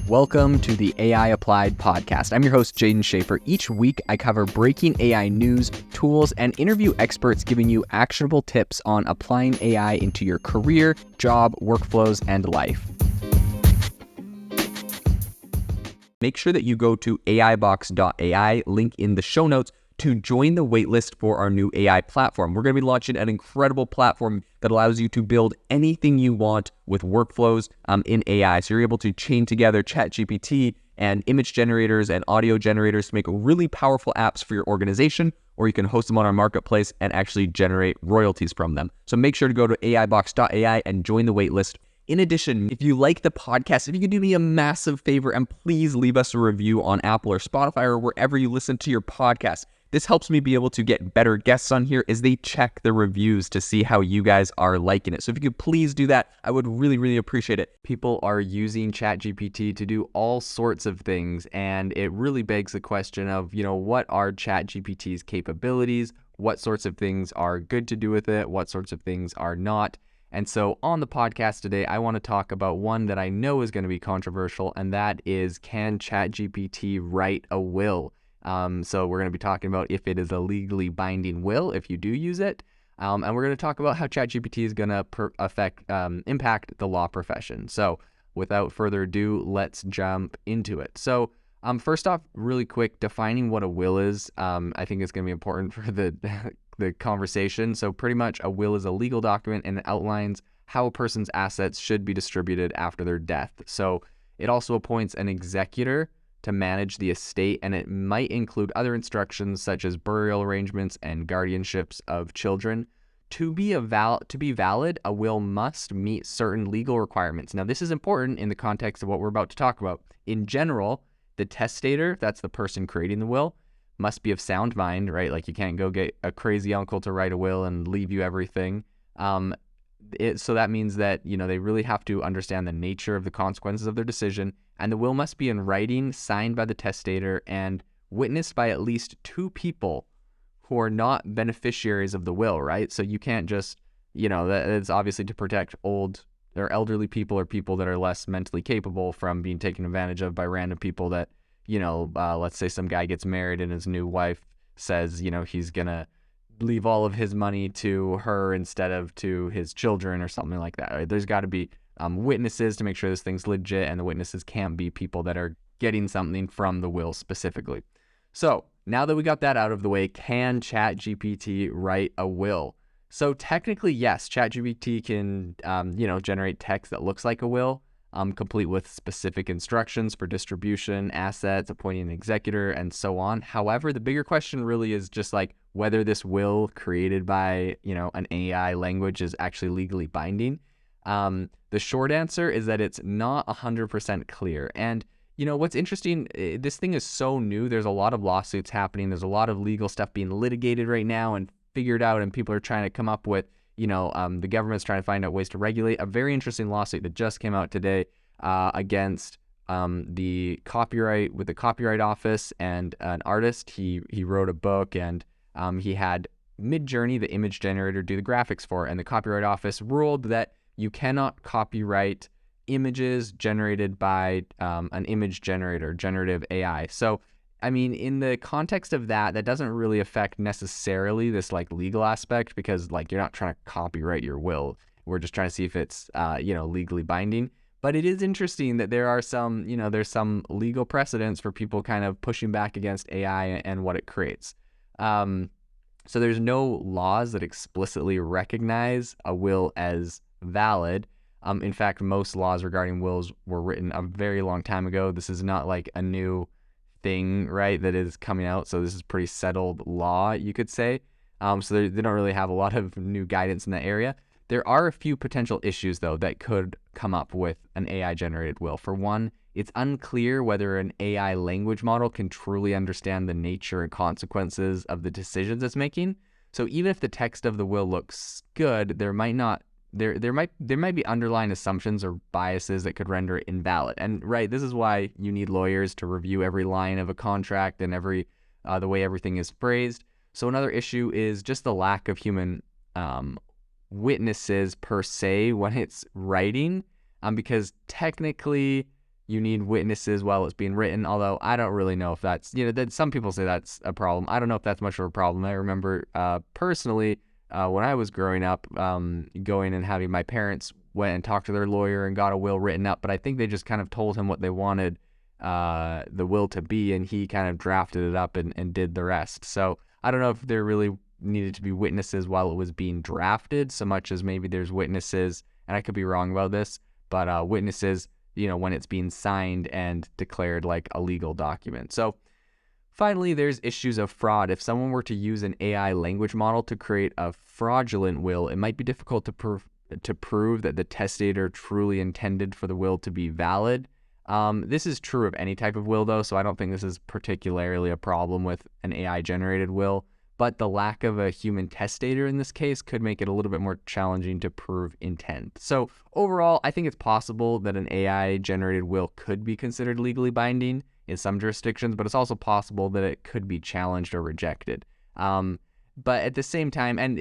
Welcome to the AI Applied podcast. I'm your host, Jaden Schaefer. Each week, I cover breaking AI news, tools, and interview experts giving you actionable tips on applying AI into your career, job, workflows, and life. Make sure that you go to aibox.ai, link in the show notes, to join the waitlist for our new AI platform. We're going to be launching an incredible platform that allows you to build anything you want with workflows in AI. So you're able to chain together ChatGPT and image generators and audio generators to make really powerful apps for your organization, or you can host them on our marketplace and actually generate royalties from them. So make sure to go to aibox.ai and join the waitlist. In addition, if you like the podcast, if you could do me a massive favor and please leave us a review on Apple or Spotify or wherever you listen to your podcast. This helps me be able to get better guests on here as they check the reviews to see how you guys are liking it. So if you could please do that, I would really appreciate it. People are using ChatGPT to do all sorts of things, and it really begs the question of, what are ChatGPT's capabilities? What sorts of things are good to do with it? What sorts of things are not? And so on the podcast today, I want to talk about one that I know is going to be controversial, and that is, can ChatGPT write a will? So we're going to be talking about if it is a legally binding will, if you do use it. And we're going to talk about how ChatGPT is going to impact the law profession. So without further ado, let's jump into it. So first off, really quick, defining what a will is, I think is going to be important for the conversation. So pretty much a will is a legal document, and it outlines how a person's assets should be distributed after their death. So it also appoints an executor to manage the estate, and it might include other instructions such as burial arrangements and guardianships of children. To be valid, a will must meet certain legal requirements. Now, this is important in the context of what we're about to talk about. In general, the testator, that's the person creating the will, must be of sound mind, right? Like, you can't go get a crazy uncle to write a will and leave you everything. So that means that, they really have to understand the nature of the consequences of their decision, and the will must be in writing, signed by the testator, and witnessed by at least two people who are not beneficiaries of the will, right? So you can't just, that is obviously to protect old or elderly people or people that are less mentally capable from being taken advantage of by random people that, let's say some guy gets married and his new wife says, he's going to leave all of his money to her instead of to his children or something like that, right? There's got to be witnesses to make sure this thing's legit, and the witnesses can't be people that are getting something from the will specifically. So now that we got that out of the way, can ChatGPT write a will? So technically, yes, ChatGPT can, generate text that looks like a will, complete with specific instructions for distribution, assets, appointing an executor, and so on. However, the bigger question really is just like whether this will created by, an AI language is actually legally binding. The short answer is that it's not 100% clear. And, what's interesting, this thing is so new. There's a lot of lawsuits happening. There's a lot of legal stuff being litigated right now and figured out, and people are trying to come up with, the government's trying to find out ways to regulate. A very interesting lawsuit that just came out today against the Copyright Office and an artist. He wrote a book, and he had Midjourney, the image generator, do the graphics for it. And the Copyright Office ruled that you cannot copyright images generated by an image generator, generative AI. So, in the context of that doesn't really affect necessarily this legal aspect, because you're not trying to copyright your will. We're just trying to see if it's, legally binding. But it is interesting that there are some, there's some legal precedents for people kind of pushing back against AI and what it creates. So there's no laws that explicitly recognize a will as valid. In fact, most laws regarding wills were written a very long time ago. This is not like a new thing, right, that is coming out. So this is pretty settled law, you could say. So they don't really have a lot of new guidance in that area. There are a few potential issues, though, that could come up with an AI-generated will. For one, it's unclear whether an AI language model can truly understand the nature and consequences of the decisions it's making. So even if the text of the will looks good, there might be underlying assumptions or biases that could render it invalid. And right, this is why you need lawyers to review every line of a contract and the way everything is phrased. So another issue is just the lack of human witnesses per se when it's writing, because technically you need witnesses while it's being written, although I don't really know if that's, that some people say that's a problem. I don't know if that's much of a problem. I remember personally when I was growing up, going and having my parents went and talked to their lawyer and got a will written up, but I think they just kind of told him what they wanted the will to be, and he kind of drafted it up and did the rest. So I don't know if there really needed to be witnesses while it was being drafted so much as maybe there's witnesses, and I could be wrong about this, but witnesses, when it's being signed and declared like a legal document. So finally, there's issues of fraud. If someone were to use an AI language model to create a fraudulent will, it might be difficult to prove that the testator truly intended for the will to be valid. This is true of any type of will, though, so I don't think this is particularly a problem with an AI-generated will. But the lack of a human testator in this case could make it a little bit more challenging to prove intent. So overall, I think it's possible that an AI-generated will could be considered legally binding in some jurisdictions, but it's also possible that it could be challenged or rejected. But at the same time, and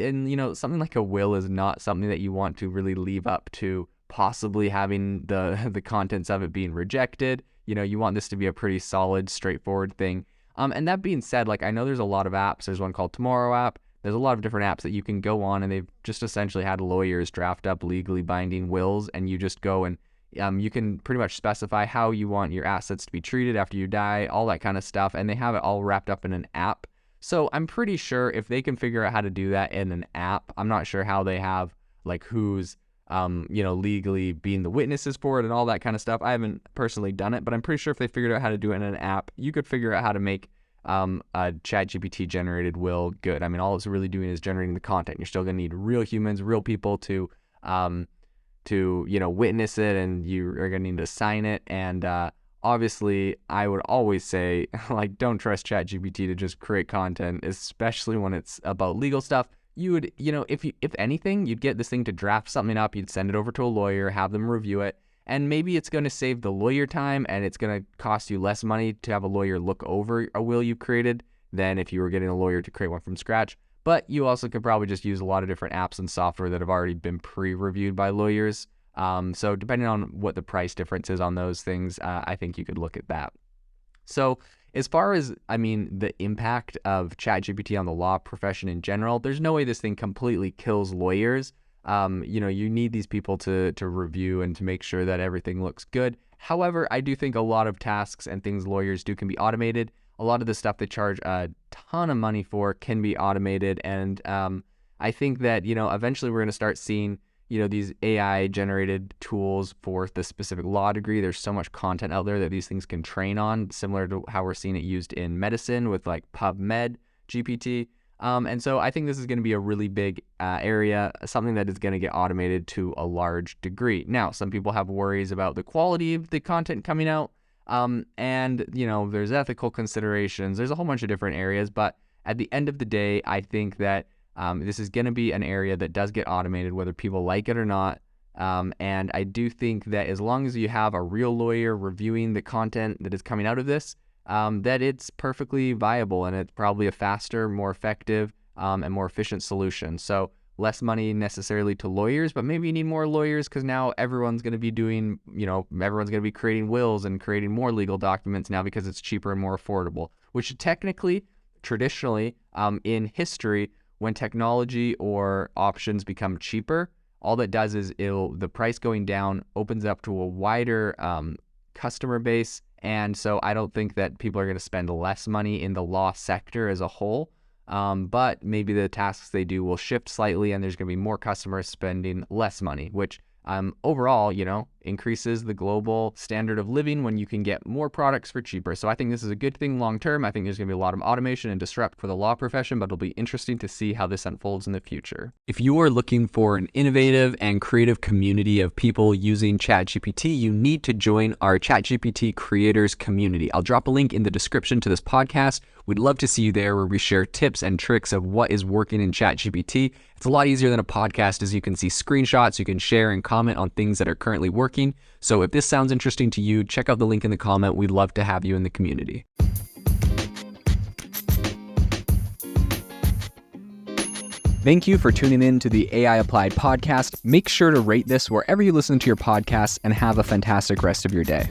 something like a will is not something that you want to really leave up to possibly having the contents of it being rejected. You want this to be a pretty solid, straightforward thing. And that being said, like, I know there's a lot of apps. There's one called Tomorrow app. There's a lot of different apps that you can go on, and they've just essentially had lawyers draft up legally binding wills, and you just go and you can pretty much specify how you want your assets to be treated after you die, all that kind of stuff, and they have it all wrapped up in an app. So I'm pretty sure if they can figure out how to do that in an app, I'm not sure how they have, like, who's legally being the witnesses for it and all that kind of stuff. I haven't personally done it, but I'm pretty sure if they figured out how to do it in an app, you could figure out how to make a ChatGPT generated will good. I mean, all it's really doing is generating the content. You're still going to need real humans, real people to witness it, and you are going to need to sign it. And obviously, I would always say, like, don't trust ChatGPT to just create content, especially when it's about legal stuff. You would, if anything, you'd get this thing to draft something up, you'd send it over to a lawyer, have them review it, and maybe it's going to save the lawyer time, and it's going to cost you less money to have a lawyer look over a will you've created than if you were getting a lawyer to create one from scratch. But you also could probably just use a lot of different apps and software that have already been pre-reviewed by lawyers. So depending on what the price difference is on those things, I think you could look at that. So as far as, the impact of ChatGPT on the law profession in general, there's no way this thing completely kills lawyers. You need these people to review and to make sure that everything looks good. However, I do think a lot of tasks and things lawyers do can be automated. A lot of the stuff they charge a ton of money for can be automated. And I think that, eventually we're going to start seeing these AI generated tools for the specific law degree. There's so much content out there that these things can train on, similar to how we're seeing it used in medicine with like PubMed GPT. And so I think this is going to be a really big area, something that is going to get automated to a large degree. Now, some people have worries about the quality of the content coming out. And there's ethical considerations. There's a whole bunch of different areas, but at the end of the day, I think that this is going to be an area that does get automated, whether people like it or not. And I do think that as long as you have a real lawyer reviewing the content that is coming out of this, that it's perfectly viable, and it's probably a faster, more effective, and more efficient solution. So less money necessarily to lawyers, but maybe you need more lawyers because now everyone's going to be doing, everyone's going to be creating wills and creating more legal documents now because it's cheaper and more affordable, which technically, traditionally, in history, when technology or options become cheaper, all that does is the price going down opens up to a wider customer base. And so I don't think that people are going to spend less money in the law sector as a whole. But maybe the tasks they do will shift slightly, and there's going to be more customers spending less money, which overall, increases the global standard of living when you can get more products for cheaper. So I think this is a good thing long term. I think there's going to be a lot of automation and disrupt for the law profession, but it'll be interesting to see how this unfolds in the future. If you are looking for an innovative and creative community of people using ChatGPT, you need to join our ChatGPT creators community. I'll drop a link in the description to this podcast. We'd love to see you there, where we share tips and tricks of what is working in ChatGPT. It's a lot easier than a podcast, as you can see screenshots, you can share and comment on things that are currently working. So if this sounds interesting to you, check out the link in the comment. We'd love to have you in the community. Thank you for tuning in to the AI Applied podcast. Make sure to rate this wherever you listen to your podcasts, and have a fantastic rest of your day.